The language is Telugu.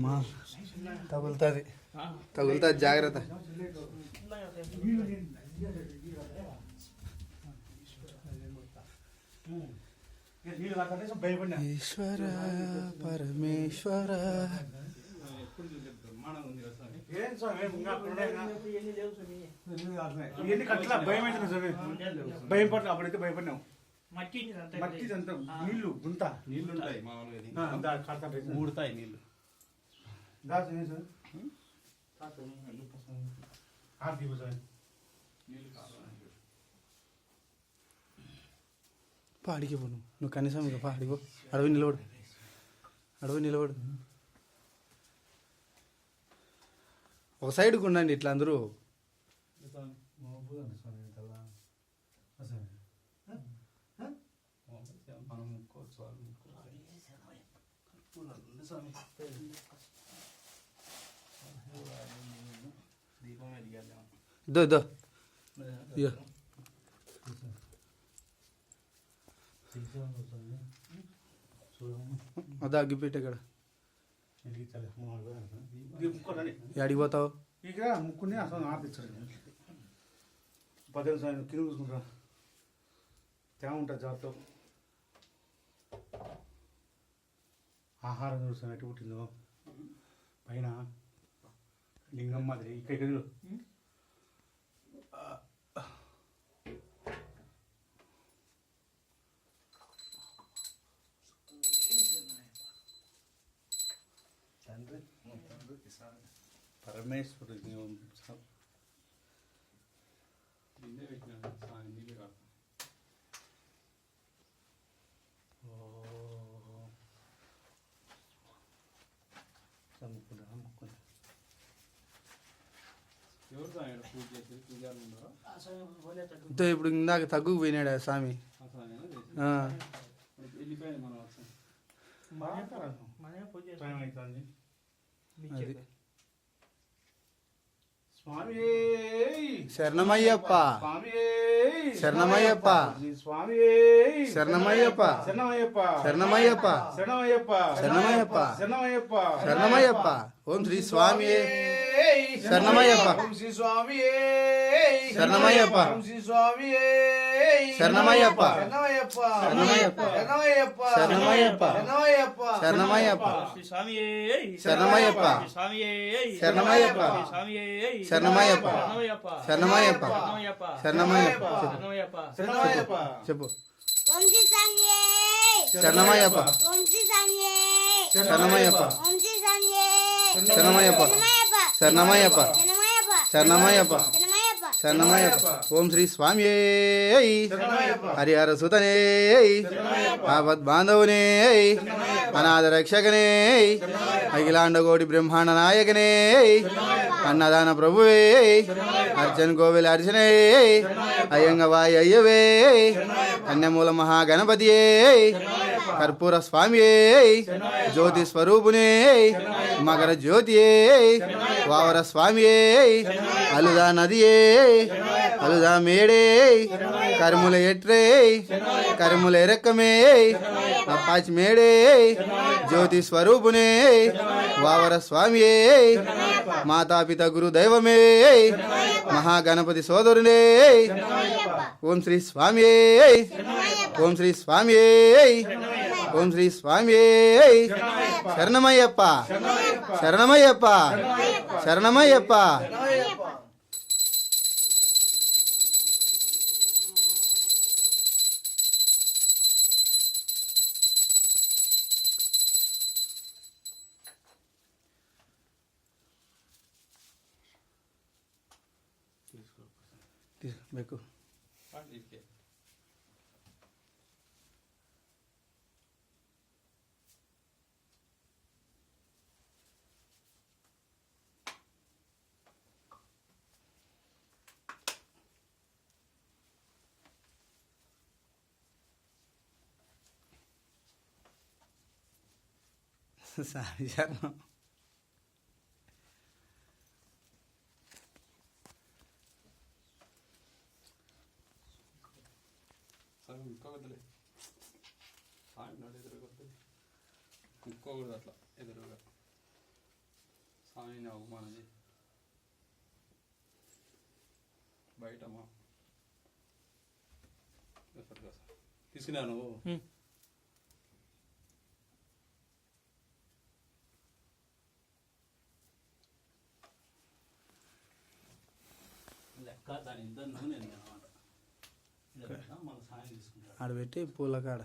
మా తగులుతుంది తగులుతుంది జాగ్రత్త. ఈశ్వర పరమేశ్వర భయం పట్ల అప్పుడైతే భయపడినాం. మట్టి అంతా నీళ్లు గుంత నీళ్లు ఉంటాయి ఊడతాయి నీళ్లు. పాడికి పో నువ్వు కనీసం ఇక పాడిపో. అడవి నిలబడు, అడవి నిలబడు. ఒక సైడ్కి ఉండండి ఇట్లా అందరూ. ఇద్దో ఇద్దో ఇయ్యో. అదా అగ్గిపెట్టే ఇక్కడ ఎడికి పోతావు? ఇక ముక్కుని అసలు ఆపిచ్చాడు 15 సార్లు కింద చూసుకుంటా తేమ ఉంటుంది జాగ్రత్త. ఆహారం చూస్తాను ఎటు పుట్టిందో పైన లింగం మాదిరి ఇక్కడ తండ్రి పరమేశ్వరుడు ఇప్పుడు ఇందాక తగ్గుకు పోయినాడు ఆ స్వామి. శరణమయ్యప్ప శరణమయ్యప్ప శరణమయ్యప్ప శరణమయ్యప్ప శరణమయ్యప్ప శరణమయ్యప్ప. ఓం శ్రీ స్వామి శరణమయ్యప్ప శరణమయ్యప్ప శరణమయ్యప్ప శరణమయ్యప్ప శరణమయ్యప్ప శరణమయ్యప్ప శరణమయ్యప్ప శరణమయ్యప్ప శరణమయ్యప్ప శరణమయ్యప్ప శరణమయ్యప్ప చెప్పు. శరణమయ్యప్ప శరణమయ్యప్ప శరణమయ్యప్ప శరణమయ్యప్ప శరణమయ్యప్ప శరణమయ్యప్ప. ఓం శ్రీ స్వామి హరిహర సుతనే ఆపద్బాంధవునే అనాథ రక్షకనే అఖిలాండకోటి బ్రహ్మాండ నాయకనే అన్నదాన ప్రభువే అర్చన్ కోవిల అర్చనే అయ్యంగవాయి అయ్యవే కన్యమూల మహాగణపతియే కర్పూర స్వామియే జ్యోతి స్వరూపునే మకర జ్యోతియే వావర స్వామియే అలుదా నదియే అలుదా May Day Karumula ఎట్రే Karumula ఎరక్కమే Apache May Day జ్యోతి స్వరూపునే వావర స్వామియే మాతాపిత గురు దైవమే మహాగణపతి సోదరునే. ఓం శ్రీ స్వామి ఓం శ్రీ స్వామి ఓం శ్రీ స్వామి శరణమయ్యప్ప శరణమయ్యప్ప శరణమయ్యప్ప. ಬೇಕು సారీ శర్మ ఇంకోవద్దులే సాయం నాడు ఎదురుగా ఇంకోకూడదు అట్లా ఎదురుగా స్వామిని అవమానం చేసి బయట మా తీసుకున్నాను లెక్క దాని ఇద్దరు నూనె అనమాట మన సాయం తీసుకుంటాడు ఆడ పెట్టి పూల కాడ